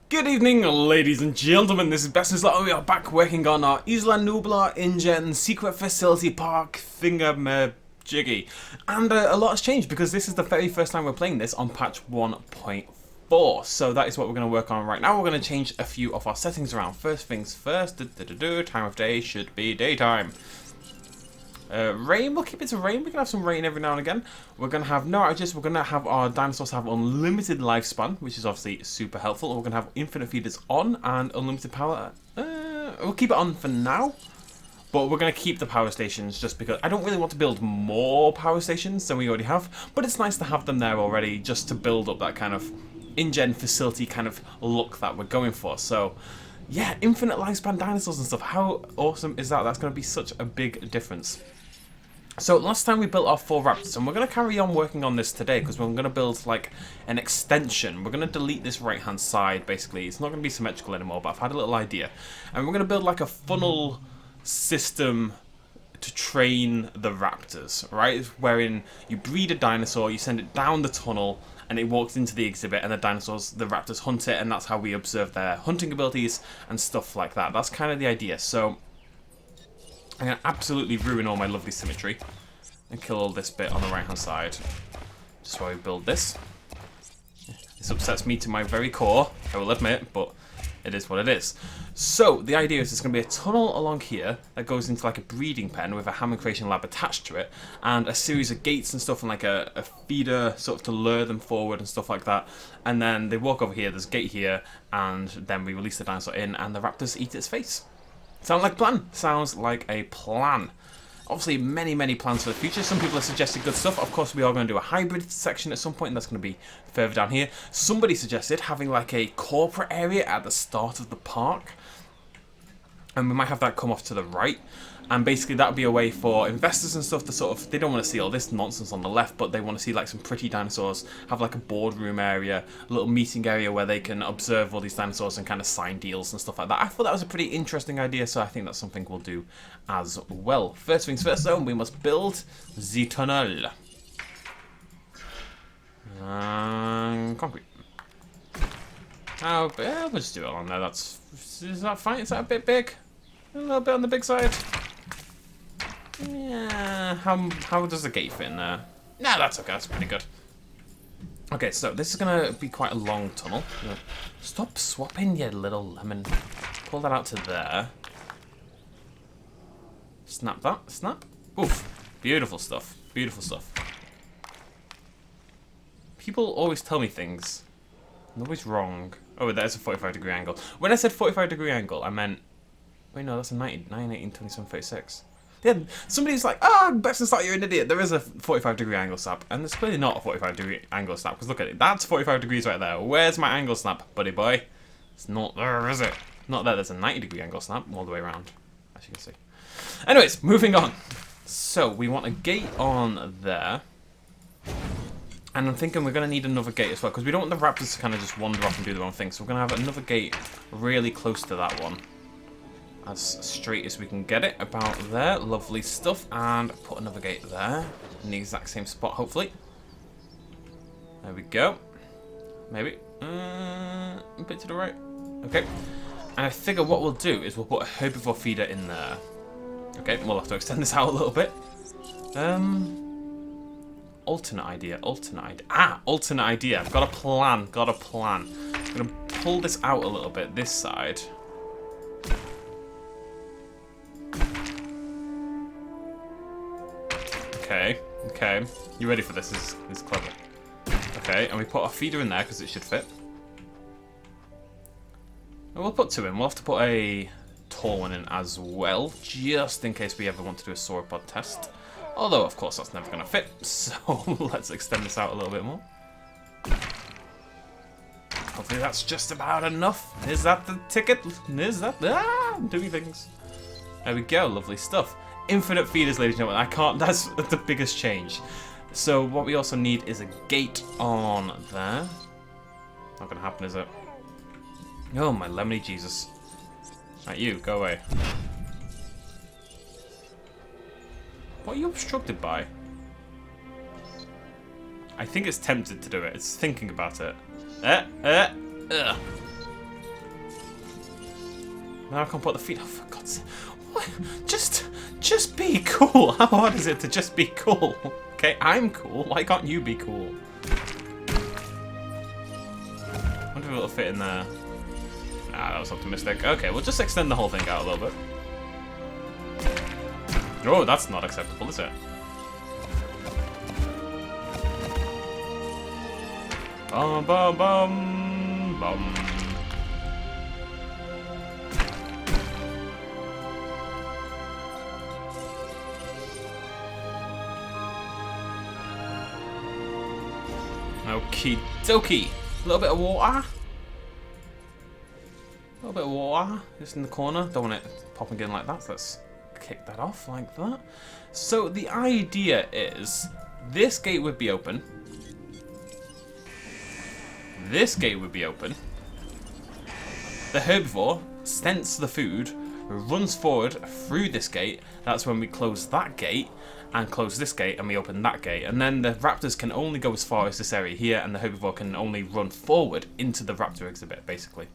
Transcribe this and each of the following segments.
Good evening, ladies and gentlemen, this is BestInSlot, and we are back working on our Isla Nublar InGen Secret Facility Park thingamajiggy. And a lot has changed because this is the very first time we're playing this on patch 1.4. So that is what we're going to work on right now. We're going to change a few of our settings around. First things first, time of day should be daytime. Rain, we'll keep it to rain. We can have some rain every now and again. We're going to have no outages. We're going to have our dinosaurs have unlimited lifespan, which is obviously super helpful. We're going to have infinite feeders on and unlimited power. We'll keep it on for now, but we're going to keep the power stations just because I don't really want to build more power stations than we already have, but it's nice to have them there already just to build up that kind of InGen facility kind of look that we're going for. So yeah, infinite lifespan dinosaurs and stuff. How awesome is that? That's going to be such a big difference. So last time we built our 4 raptors, and we're going to carry on working on this today because we're going to build like an extension. We're going to delete this right hand side basically. It's not going to be symmetrical anymore, but I've had a little idea. And we're going to build like a funnel system to train the raptors, right? Wherein you breed a dinosaur, you send it down the tunnel, and it walks into the exhibit, and the raptors hunt it, and that's how we observe their hunting abilities and stuff like that. That's kind of the idea. So I'm going to absolutely ruin all my lovely symmetry and kill all this bit on the right hand side. Just while we build this. This upsets me to my very core, I will admit, but it is what it is. So the idea is there's going to be a tunnel along here that goes into like a breeding pen with a Hammond creation lab attached to it, and a series of gates and stuff, and like a feeder sort of to lure them forward and stuff like that. And then they walk over here, there's a gate here, and then we release the dinosaur in, and the raptors eat its face. Sounds like a plan. Sounds like a plan. Obviously, many plans for the future. Some people have suggested good stuff. Of course, we are going to do a hybrid section at some point, and that's going to be further down here. Somebody suggested having like a corporate area at the start of the park, and we might have that come off to the right. And basically that would be a way for investors and stuff to sort of, they don't want to see all this nonsense on the left, but they want to see like some pretty dinosaurs, have like a boardroom area, a little meeting area where they can observe all these dinosaurs and kind of sign deals and stuff like that. I thought that was a pretty interesting idea, so I think that's something we'll do as well. First things first though, we must build the tunnel. Concrete. Oh, yeah, we'll just do it on there. Is that fine? Is that a bit big? A little bit on the big side. Yeah, how does the gate fit in there? Nah, that's okay, that's pretty good. Okay, so this is going to be quite a long tunnel. Stop swapping, you little lemon. Pull that out to there. Snap that, snap. Oof, beautiful stuff, beautiful stuff. People always tell me things. I'm always wrong. Oh, there's a 45-degree angle. When I said 45-degree angle, I meant... Wait, no, that's a 90, 9, 18, 27, 36. Yeah, somebody's like, BestInSlot, you're an idiot. There is a 45-degree angle snap, and there's clearly not a 45-degree angle snap, because look at it. That's 45 degrees right there. Where's my angle snap, buddy boy? It's not there, is it? Not there. There's a 90-degree angle snap all the way around, as you can see. Anyways, moving on. So, we want a gate on there. And I'm thinking we're going to need another gate as well, because we don't want the raptors to kind of just wander off and do their own thing. So we're going to have another gate really close to that one. As straight as we can get it, about there. Lovely stuff. And put another gate there. In the exact same spot, hopefully. There we go. Maybe. A bit to the right. Okay. And I figure what we'll do is we'll put a Herbivore Feeder in there. Okay, we'll have to extend this out a little bit. Alternate idea. Alternate idea. I've got a plan. I'm going to pull this out a little bit, this side. Okay. You ready for this? This is clever. Okay, and we put a feeder in there because it should fit. And we'll put 2 in. We'll have to put a tall one in as well, just in case we ever want to do a sauropod test. Although, of course, that's never going to fit, so let's extend this out a little bit more. Hopefully that's just about enough. Is that the ticket? Is that... I'm doing things. There we go, lovely stuff. Infinite feeders, ladies and gentlemen. I can't... That's the biggest change. So what we also need is a gate on there. Not going to happen, is it? Oh, my lemony Jesus. Right, you, go away. What are you obstructed by? I think it's tempted to do it. It's thinking about it. Now I can't put the feet. Oh, for God's sake. What? Just be cool. How hard is it to just be cool? Okay, I'm cool. Why can't you be cool? I wonder if it'll fit in there. Ah, that was optimistic. Okay, we'll just extend the whole thing out a little bit. Oh, that's not acceptable, is it? Bum bum bum bum. Okie dokie. A little bit of water. A little bit of water just in the corner. Don't want it popping in like that, so let's kick that off like that. So the idea is this gate would be open. This gate would be open. The herbivore scents the food, runs forward through this gate. That's when we close that gate and close this gate and we open that gate. And then the raptors can only go as far as this area here and the herbivore can only run forward into the raptor exhibit, basically.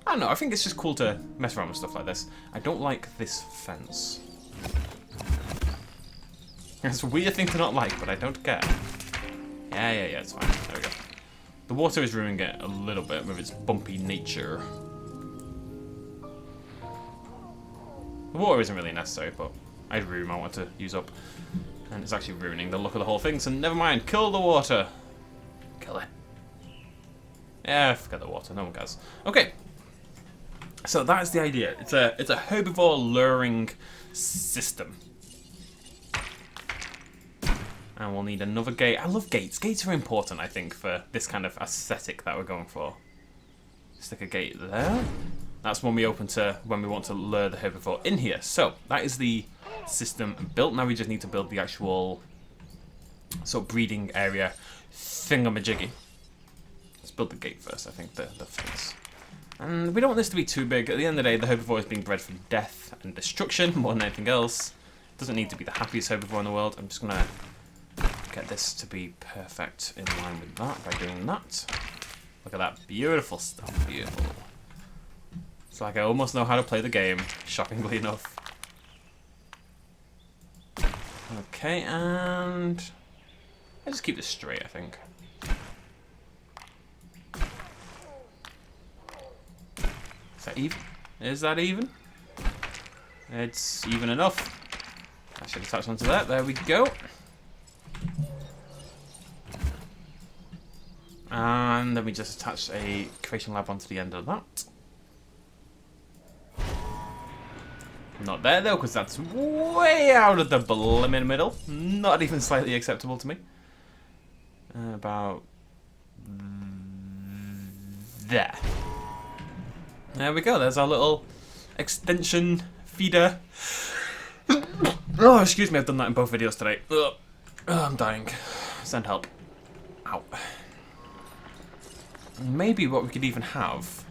I don't know, I think it's just cool to mess around with stuff like this. I don't like this fence. It's a weird thing to not like, but I don't care. Yeah, it's fine. There we go. The water is ruining it a little bit with its bumpy nature. The water isn't really necessary, but I had room I want to use up. And it's actually ruining the look of the whole thing, so never mind. Kill the water. Kill it. Yeah, forget the water. No one cares. Okay. So that's the idea. It's a herbivore luring system. And we'll need another gate. I love gates. Gates are important, I think, for this kind of aesthetic that we're going for. Stick a gate there. That's when we open to when we want to lure the herbivore in here. So that is the system built. Now we just need to build the actual sort of breeding area thingamajiggy. Let's build the gate first, I think, the fence. And we don't want this to be too big. At the end of the day, the herbivore is being bred for death and destruction more than anything else. It doesn't need to be the happiest herbivore in the world. I'm just going to get this to be perfect in line with that by doing that. Look at that. Beautiful stuff. Beautiful. It's like I almost know how to play the game, shockingly enough. Okay, and I just keep this straight, I think. Is that even? Is that even? It's even enough. I should attach onto that. There we go. And then we just attach a creation lab onto the end of that. Not there though, because that's way out of the blimmin' middle. Not even slightly acceptable to me. About there. There we go. There's our little extension feeder. Oh, excuse me. I've done that in both videos today. Oh, I'm dying. Send help. Ow. Maybe what we could even have.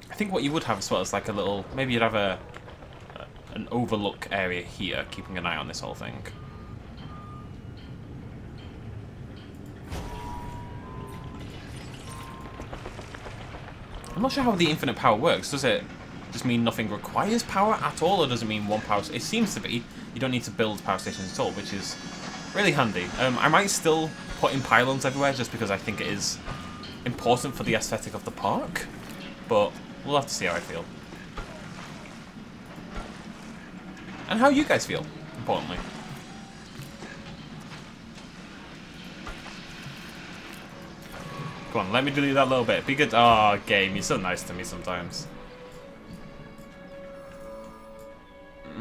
I think what you would have as well is like a little. Maybe you'd have an overlook area here, keeping an eye on this whole thing. I'm not sure how the infinite power works. Does it just mean nothing requires power at all, or does it mean one power? It seems to be. You don't need to build power stations at all, which is really handy. I might still put in pylons everywhere just because I think it is important for the aesthetic of the park, but we'll have to see how I feel. And how you guys feel, importantly. Come on, let me do that little bit. Be good. Oh, game, you're so nice to me sometimes.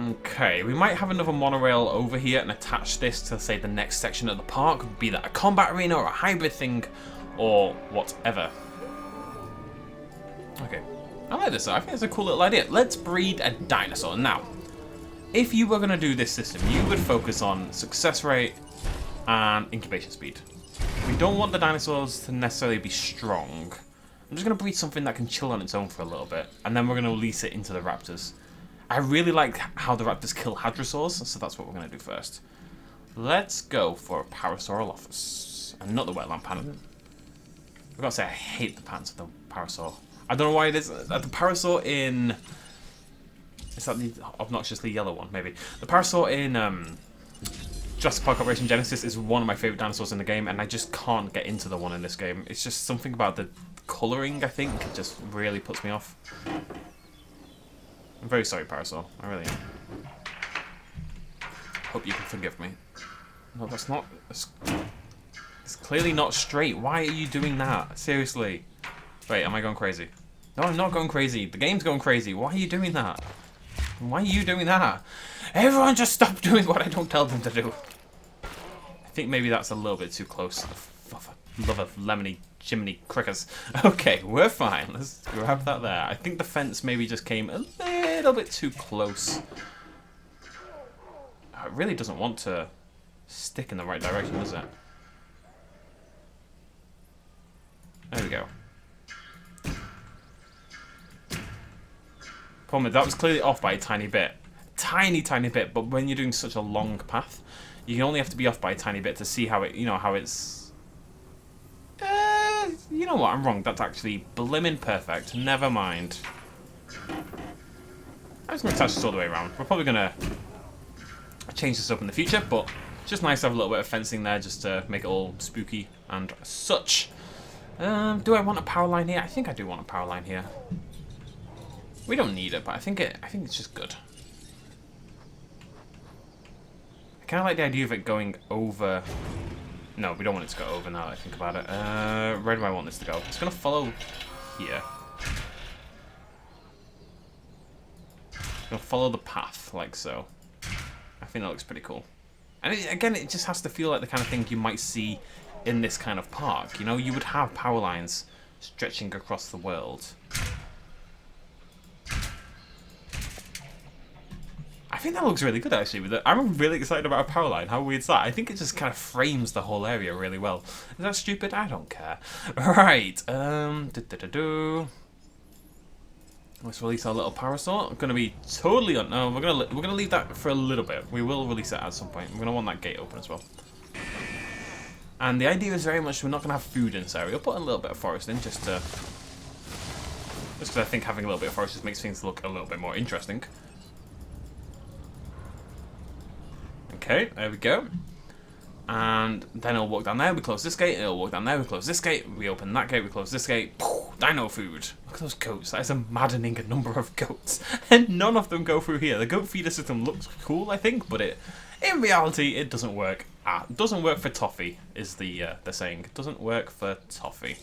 Okay, we might have another monorail over here and attach this to, say, the next section of the park. Be that a combat arena or a hybrid thing or whatever. Okay, I like this. I think it's a cool little idea. Let's breed a dinosaur. Now, if you were going to do this system, you would focus on success rate and incubation speed. We don't want the dinosaurs to necessarily be strong. I'm just going to breed something that can chill on its own for a little bit, and then we're going to release it into the raptors. I really like how the raptors kill hadrosaurs, so that's what we're going to do first. Let's go for a Parasaurolophus, and not the wetland panda. I've got to say, I hate the pants of the parasaur. I don't know why it is. The parasaur in Is that the obnoxiously yellow one? Maybe. The Parasaur in Jurassic Park Operation Genesis is one of my favourite dinosaurs in the game, and I just can't get into the one in this game. It's just something about the colouring, I think, it just really puts me off. I'm very sorry, Parasaur. I really am. Hope you can forgive me. No, that's not... It's clearly not straight. Why are you doing that? Seriously. Wait, am I going crazy? No, I'm not going crazy. The game's going crazy. Why are you doing that? Why are you doing that? Everyone just stop doing what I don't tell them to do. I think maybe that's a little bit too close. Love of lemony chimney crickers. Okay, we're fine. Let's grab that there. I think the fence maybe just came a little bit too close. It really doesn't want to stick in the right direction, does it? There we go. Problem is, that was clearly off by a tiny bit. Tiny bit, but when you're doing such a long path, you only have to be off by a tiny bit to see how it, you know, how it's... you know what, I'm wrong. That's actually blimmin' perfect. Never mind. I'm just going to attach this all the way around. We're probably going to change this up in the future, but it's just nice to have a little bit of fencing there just to make it all spooky and such. Do I want a power line here? I think I do want a power line here. We don't need it, but I think it's just good. I kind of like the idea of it going over. No, we don't want it to go over now that I think about it. Where do I want this to go? It's going to follow here. It's going to follow the path, like so. I think that looks pretty cool. And again, it just has to feel like the kind of thing you might see in this kind of park. You know, you would have power lines stretching across the world. I think that looks really good, actually. With it. I'm really excited about a power line. How weird is that? I think it just kind of frames the whole area really well. Is that stupid? I don't care. Right. Let's release our little Parasaur. Going to be totally on. No, we're gonna leave that for a little bit. We will release it at some point. We're gonna want that gate open as well. And the idea is very much we're not gonna have food in this area. We'll put a little bit of forest in just because I think having a little bit of forest just makes things look a little bit more interesting. Okay, there we go. And then it'll walk down there, we close this gate, it'll walk down there, we close this gate, we open that gate, we close this gate. Dino food. Look at those goats. That is a maddening number of goats. And none of them go through here. The goat feeder system looks cool, I think, but in reality, it doesn't work. It doesn't work for toffee, is the saying. It doesn't work for toffee.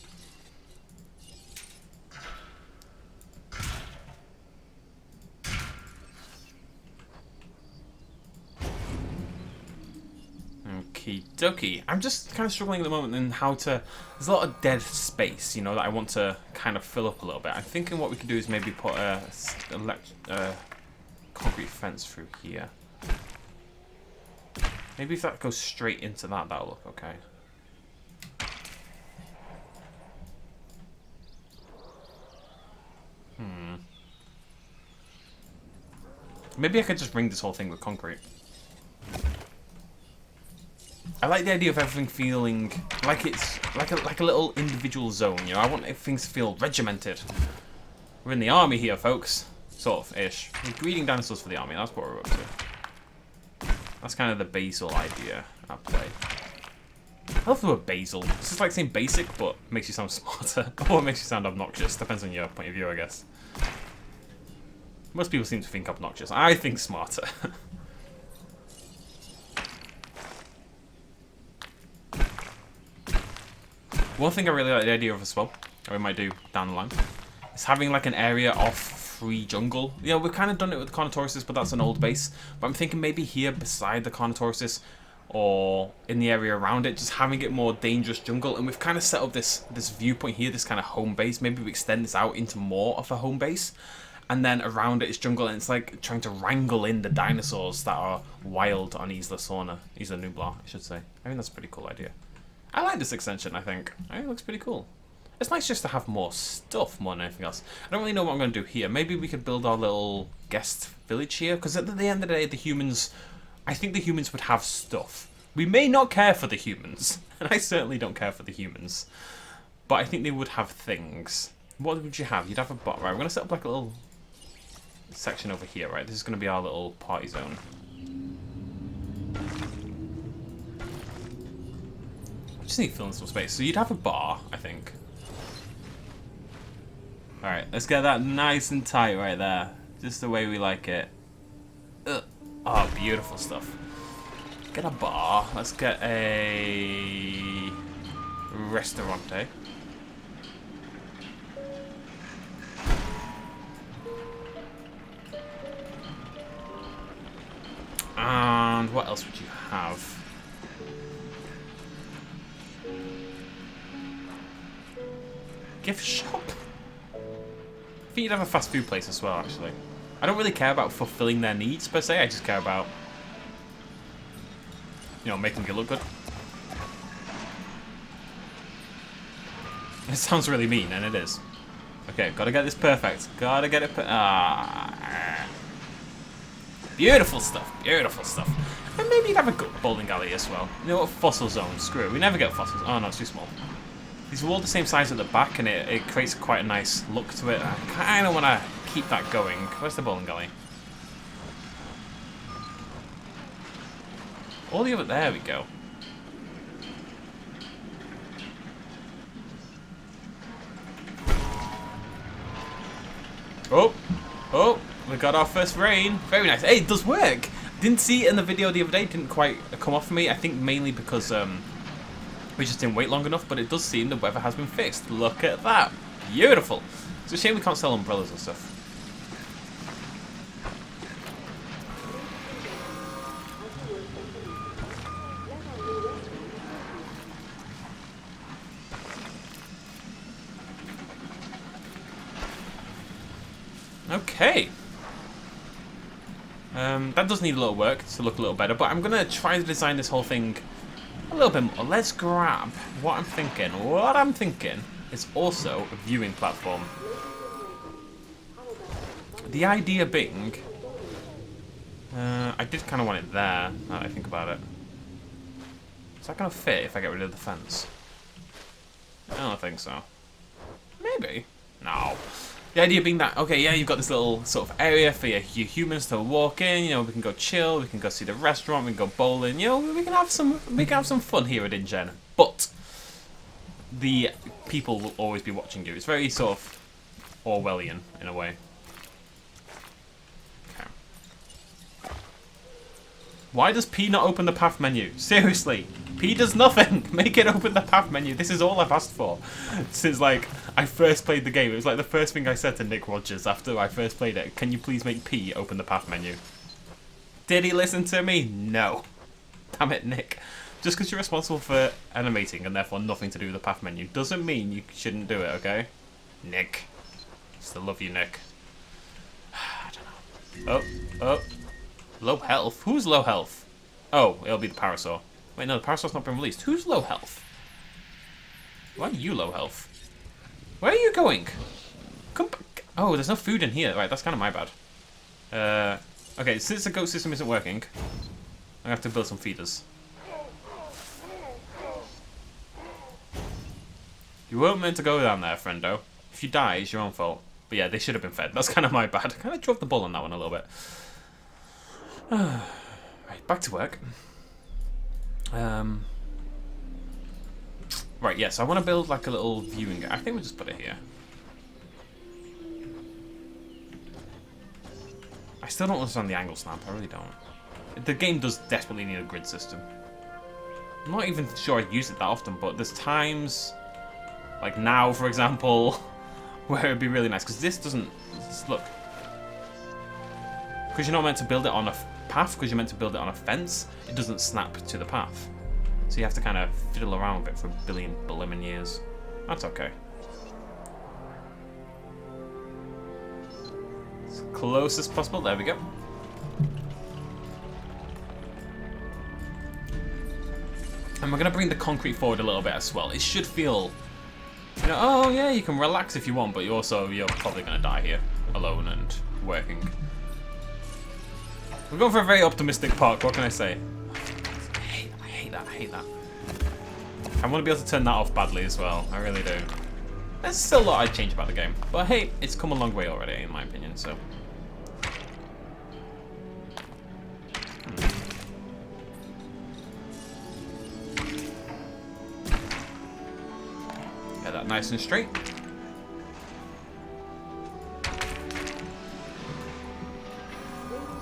Okie dokie. I'm just kind of struggling at the moment in how to... There's a lot of dead space, you know, that I want to kind of fill up a little bit. I'm thinking what we could do is maybe put a concrete fence through here. Maybe if that goes straight into that, that'll look okay. Maybe I could just ring this whole thing with concrete. I like the idea of everything feeling like it's like a little individual zone, you know. I want things to feel regimented. We're in the army here, folks. Sort of ish. We're breeding dinosaurs for the army, that's what we're up to. That's kind of the basal idea at play. I love the word basal. It's just like saying basic, but makes you sound smarter. Or it makes you sound obnoxious. Depends on your point of view, I guess. Most people seem to think obnoxious. I think smarter. One thing I really like the idea of as well, or we might do down the line, is having like an area of free jungle. You know, we've kind of done it with the Carnivores, but that's an old base. But I'm thinking maybe here beside the Carnivores, or in the area around it, just having it more dangerous jungle. And we've kind of set up this viewpoint here, this kind of home base. Maybe we extend this out into more of a home base. And then around it is jungle, and it's like trying to wrangle in the dinosaurs that are wild on Isla Nublar, I should say. I think that's a pretty cool idea. I like this extension, I think. I think it looks pretty cool. It's nice just to have more stuff more than anything else. I don't really know what I'm going to do here. Maybe we could build our little guest village here, because at the end of the day, the humans... I think the humans would have stuff. We may not care for the humans, and I certainly don't care for the humans, but I think they would have things. What would you have? You'd have a bot, right? We're going to set up like a little section over here, right? This is going to be our little party zone. I just need to fill in some space. So you'd have a bar, I think. Alright, let's get that nice and tight right there. Just the way we like it. Ugh. Oh, beautiful stuff. Get a bar. Let's get a restaurante. And what else would you have? Gift shop? I think you'd have a fast food place as well, actually. I don't really care about fulfilling their needs, per se. I just care about, you know, making it look good. It sounds really mean, and it is. Okay, gotta get this perfect. Gotta get it beautiful stuff, beautiful stuff. And maybe you'd have a good bowling alley as well. You know what, fossil zone, screw it. We never get fossils. Oh no, it's too small. These are all the same size at the back, and it creates quite a nice look to it. I kind of want to keep that going. Where's the bowling alley? All the other, there we go. Oh, oh, we got our first rain. Very nice. Hey, it does work. Didn't see it in the video the other day. Didn't quite come off for me. I think mainly because we just didn't wait long enough. But it does seem the weather has been fixed. Look at that. Beautiful. It's a shame we can't sell umbrellas and stuff. Okay. That does need a little work to look a little better, but I'm going to try to design this whole thing a little bit more. Let's grab what I'm thinking. What I'm thinking is also a viewing platform. The idea being, I did kind of want it there, now that I think about it. Is that going to fit if I get rid of the fence? I don't think so. Maybe. No. The idea being that, okay, yeah, you've got this little sort of area for your humans to walk in. You know, we can go chill, we can go see the restaurant, we can go bowling. You know, we can have some fun here at InGen. But the people will always be watching you. It's very sort of Orwellian in a way. Okay. Why does P not open the path menu? Seriously, P does nothing. Make it open the path menu. This is all I've asked for since, like, I first played the game. It was like the first thing I said to Nick Rogers after I first played it. Can you please make P open the path menu? Did he listen to me? No. Damn it, Nick. Just because you're responsible for animating and therefore nothing to do with the path menu doesn't mean you shouldn't do it, okay? Nick. Still love you, Nick. I don't know. Oh. Low health? Who's low health? Oh, it'll be the Parasaur. Wait, no, the Parasaur's not been released. Who's low health? Why are you low health? Where are you going? Come back. Oh, there's no food in here. Right, that's kind of my bad. Okay, since the goat system isn't working, I have to build some feeders. You weren't meant to go down there, friendo. If you die, it's your own fault. But yeah, they should have been fed. That's kind of my bad. I kind of drove the ball on that one a little bit. Right, back to work. Right, yeah, so I want to build like a little viewing. I think we'll just put it here. I still don't understand the angle snap. I really don't. The game does desperately need a grid system. I'm not even sure I use it that often, but there's times, like now, for example, where it'd be really nice. Because this doesn't... Look. Because you're not meant to build it on a path, because you're meant to build it on a fence, it doesn't snap to the path. So you have to kind of fiddle around with it for a billion years. That's okay. As close as possible. There we go. And we're going to bring the concrete forward a little bit as well. It should feel, you know, oh yeah, you can relax if you want, but you're probably going to die here alone and working. We're going for a very optimistic park, what can I say? I hate that. I want to be able to turn that off badly as well. I really do. There's still a lot I'd change about the game. But hey, it's come a long way already, in my opinion, so... up nice and straight.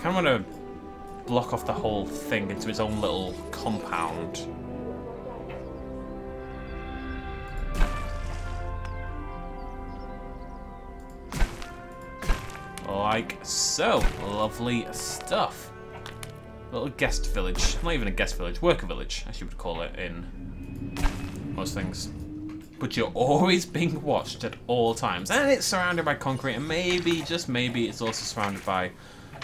Kind of want to block off the whole thing into its own little compound. Like so. Lovely stuff. Little guest village. Not even a guest village, worker village, as you would call it in most things. But you're always being watched at all times. And it's surrounded by concrete, and maybe, just maybe, it's also surrounded by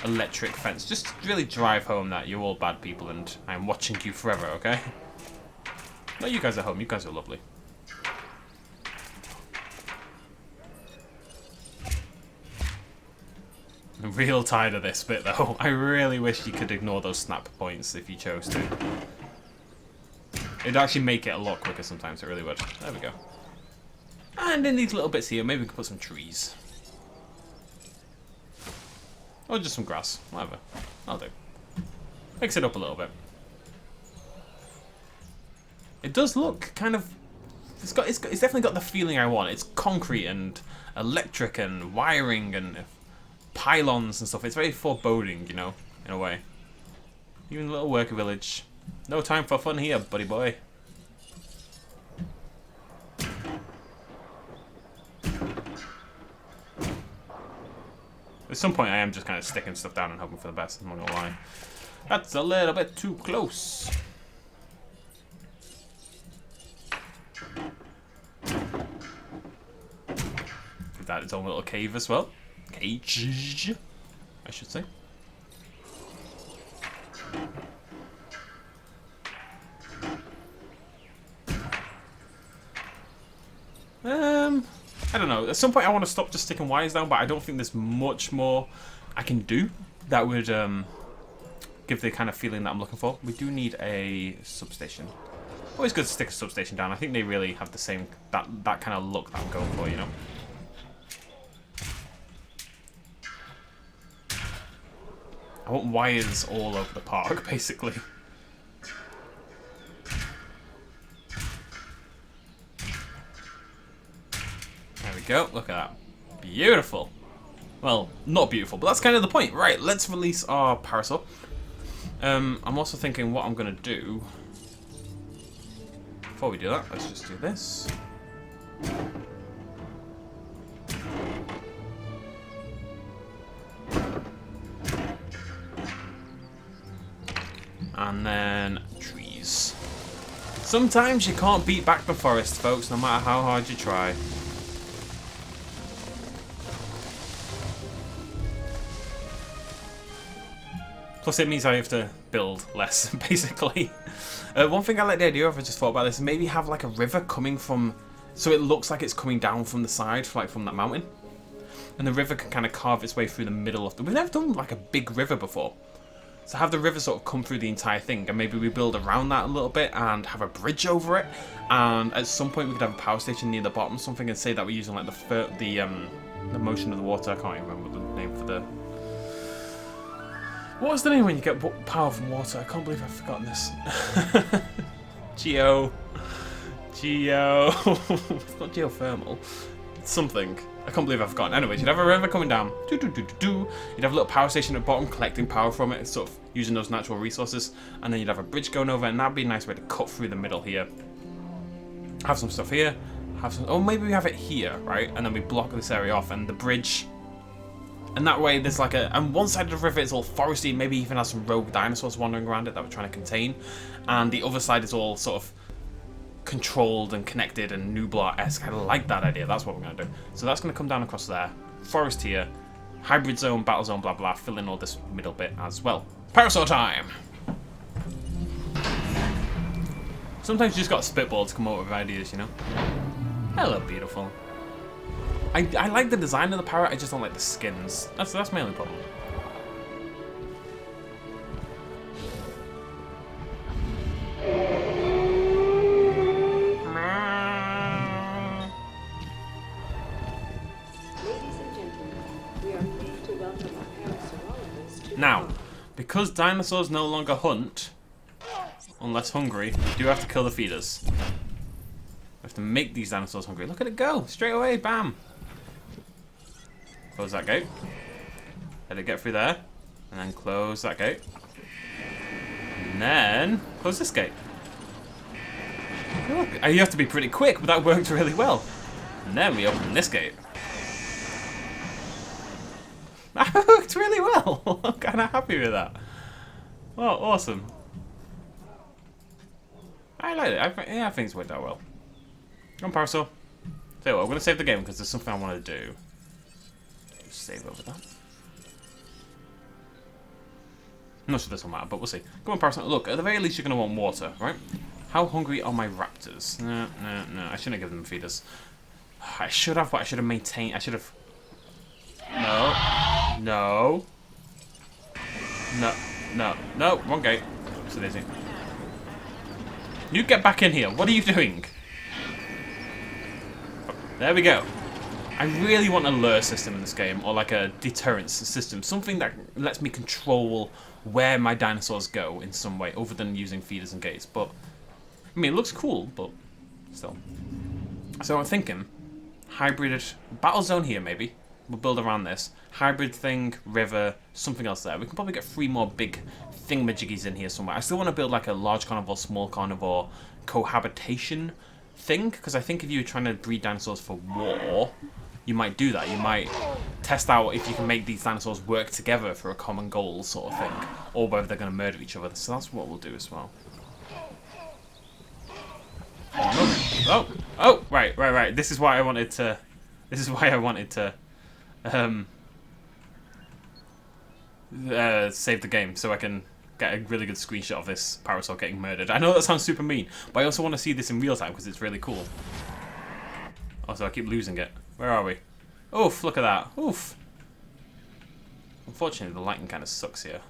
electric fence. Just to really drive home that you're all bad people and I'm watching you forever, okay? No, you guys are home. You guys are lovely. I'm real tired of this bit, though. I really wish you could ignore those snap points if you chose to. It'd actually make it a lot quicker sometimes, it really would. There we go. And in these little bits here, maybe we could put some trees. Or just some grass. Whatever. I'll do. Mix it up a little bit. It does look kind of... It's definitely got the feeling I want. It's concrete and electric and wiring and pylons and stuff. It's very foreboding, you know, in a way. Even a little worker village. No time for fun here, buddy boy. At some point I am just kind of sticking stuff down and hoping for the best, I'm not gonna lie. That's a little bit too close. Give that its own little cave as well. Cage, I should say. I don't know. At some point I want to stop just sticking wires down, but I don't think there's much more I can do that would give the kind of feeling that I'm looking for. We do need a substation. Always good to stick a substation down. I think they really have the same, that kind of look that I'm going for, you know? I want wires all over the park, basically. There we go. Look at that. Beautiful. Well, not beautiful, but that's kind of the point. Right, let's release our parasaur. I'm also thinking what I'm going to do. Before we do that, let's just do this. And then trees. Sometimes you can't beat back the forest, folks, no matter how hard you try. Plus it means I have to build less, basically. One thing I like the idea of, I just thought about this, maybe have like a river coming from, so it looks like it's coming down from the side, like from that mountain. And the river can kind of carve its way through the middle of the... We've never done like a big river before. So have the river sort of come through the entire thing, and maybe we build around that a little bit and have a bridge over it. And at some point we could have a power station near the bottom or something, and say that we're using like the motion of the water. I can't even remember the name for the... What was the name when you get power from water? I can't believe I've forgotten this. Geo. It's not geothermal. It's something. I can't believe I've forgotten. Anyways, you'd have a river coming down. You'd have a little power station at the bottom collecting power from it, sort of using those natural resources. And then you'd have a bridge going over, and that'd be a nice way to cut through the middle here. Have some stuff here. Have some... Oh, maybe we have it here, right? And then we block this area off, and the bridge... And that way there's like a... And one side of the river is all foresty, maybe even has some rogue dinosaurs wandering around it that we're trying to contain. And the other side is all sort of controlled and connected and Nublar-esque. I like that idea. That's what we're going to do. So that's going to come down across there. Forest here. Hybrid zone, battle zone, blah, blah. Fill in all this middle bit as well. Parasaur time! Sometimes you just got to spitball to come up with ideas, you know? Hello, beautiful. I like the design of the parrot, I just don't like the skins. That's my only problem. Ladies and gentlemen, we are pleased to welcome our Parasaurolophus to... Now, because dinosaurs no longer hunt, unless hungry, we do have to kill the feeders. We have to make these dinosaurs hungry. Look at it go. Straight away. Bam. Close that gate. Let it get through there. And then close that gate. And then close this gate. Look, you have to be pretty quick, but that worked really well. And then we open this gate. That worked really well. I'm kind of happy with that. Oh, awesome. I like it. I think it's worked out well. Come on, Parasaur. Tell you what, I'm going to save the game because there's something I want to do. Just save over that. I'm not sure this will matter, but we'll see. Come on, Parasaur. Look, at the very least, you're going to want water, right? How hungry are my raptors? No. I shouldn't have given them feeders. I should have, but I should have maintained. I should have. No. Wrong gate. So daisy. You get back in here. What are you doing? There we go. I really want a lure system in this game, or like a deterrence system. Something that lets me control where my dinosaurs go in some way, other than using feeders and gates. But, I mean, it looks cool, but still. So I'm thinking, hybrid battle zone here maybe. We'll build around this. Hybrid thing, river, something else there. We can probably get 3 more big thingamajiggies in here somewhere. I still want to build like a large carnivore, small carnivore cohabitation thing, because I think if you were trying to breed dinosaurs for war, you might do that. You might test out if you can make these dinosaurs work together for a common goal sort of thing, or whether they're going to murder each other. So that's what we'll do as well. Oh, right. This is why I wanted to save the game, so I can get a really good screenshot of this Parasaur getting murdered. I know that sounds super mean, but I also want to see this in real time because it's really cool. Also, I keep losing it. Where are we? Oof, look at that. Oof. Unfortunately, the lighting kind of sucks here.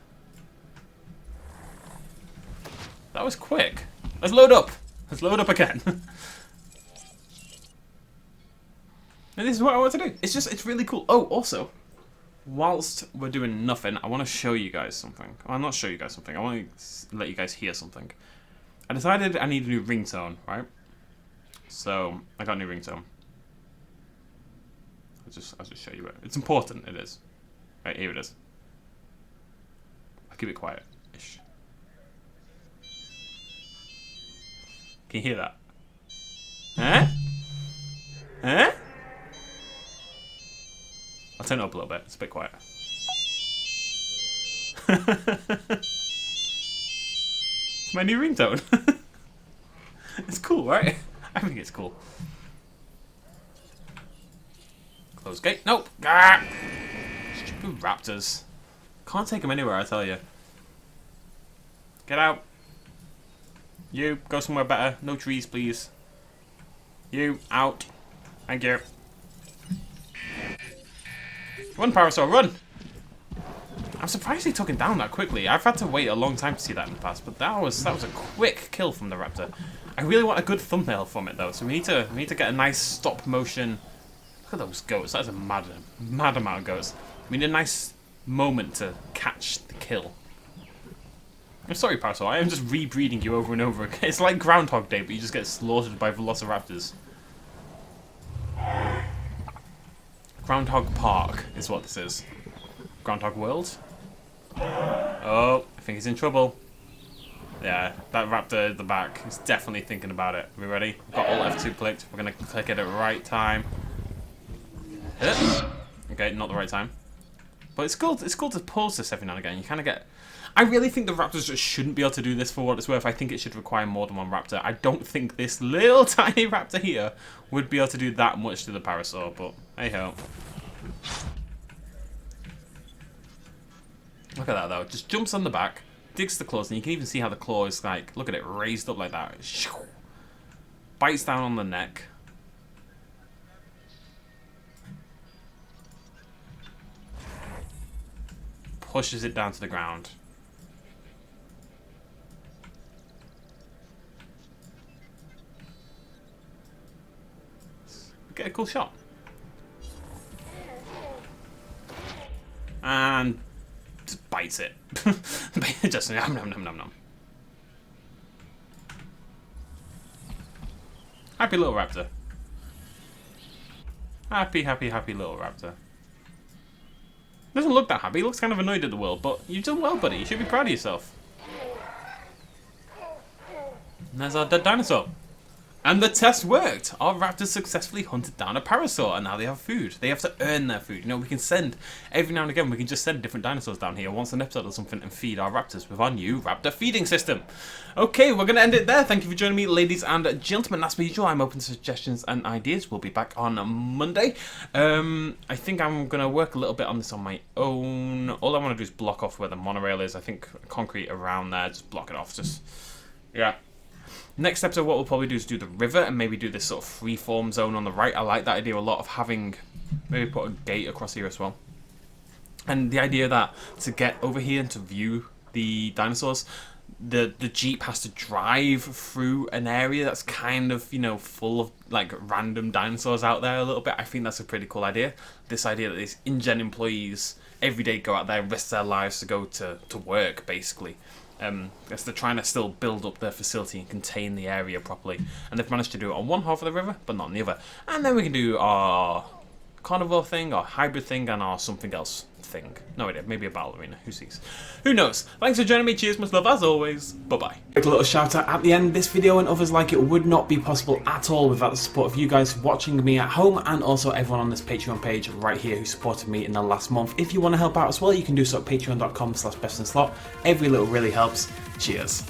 That was quick. Let's load up. Let's load up again. And this is what I want to do. It's really cool. Oh, also, whilst we're doing nothing, I want to show you guys something. Well, not show you guys something. I want to let you guys hear something. I decided I need a new ringtone, right? So I got a new ringtone. I'll just show you it. It's important. It is. Right, here it is. I'll keep it quiet-ish. Can you hear that? Huh? Huh? I'll turn it up a little bit. It's a bit quiet. It's my new ringtone. It's cool, right? I think it's cool. Close gate. Nope. Ah! Stupid raptors. Can't take them anywhere, I tell you. Get out. You, go somewhere better. No trees, please. You, out. Thank you. Run, Parasaur, run! I'm surprised he took him down that quickly. I've had to wait a long time to see that in the past, but that was a quick kill from the raptor. I really want a good thumbnail from it though, so we need to get a nice stop motion. Look at those goats. That's a mad amount of goats. We need a nice moment to catch the kill. I'm sorry, Parasaur. I am just rebreeding you over and over again. It's like Groundhog Day, but you just get slaughtered by Velociraptors. Groundhog Park is what this is. Groundhog World. Oh, I think he's in trouble. Yeah, that raptor at the back is definitely thinking about it. Are we ready? We've got Alt F2 clicked. We're going to click it at the right time. Okay, not the right time. But it's cool to pause this every now and again. You kind of get... I really think the raptors just shouldn't be able to do this for what it's worth. I think it should require more than one raptor. I don't think this little tiny raptor here would be able to do that much to the Parasaur, but hey-ho. Look at that, though. Just jumps on the back, digs the claws, and you can even see how the claw is, like, look at it, raised up like that. Bites down on the neck. Pushes it down to the ground. Get a cool shot. And just bites it. Just nom nom nom nom nom. Happy little raptor. Happy, happy, happy little raptor. Doesn't look that happy. He looks kind of annoyed at the world, but you've done well, buddy. You should be proud of yourself. And there's our dead dinosaur. And the test worked. Our raptors successfully hunted down a parasaur, and now they have food. They have to earn their food. You know, we can send, every now and again, we can just send different dinosaurs down here once an episode or something and feed our raptors with our new raptor feeding system. Okay, we're going to end it there. Thank you for joining me, ladies and gentlemen. As per usual, I'm open to suggestions and ideas. We'll be back on Monday. I think I'm going to work a little bit on this on my own. All I want to do is block off where the monorail is. I think concrete around there, just block it off. Just, yeah. Next episode, what we'll probably do is do the river and maybe do this sort of freeform zone on the right. I like that idea a lot of having, maybe put a gate across here as well. And the idea that to get over here and to view the dinosaurs, the Jeep has to drive through an area that's kind of, you know, full of like random dinosaurs out there a little bit. I think that's a pretty cool idea. This idea that these InGen employees every day go out there and risk their lives to go to work, basically. As they're trying to still build up their facility and contain the area properly. And they've managed to do it on one half of the river, but not on the other. And then we can do our carnivore thing, our hybrid thing, and our something else thing. No idea, maybe a battle arena, who sees? Who knows? Thanks for joining me, cheers, much love as always, bye-bye. A little shout out at the end. This video and others like it would not be possible at all without the support of you guys watching me at home, and also everyone on this Patreon page right here who supported me in the last month. If you want to help out as well, you can do so at patreon.com/bestinslot. Every little really helps. Cheers.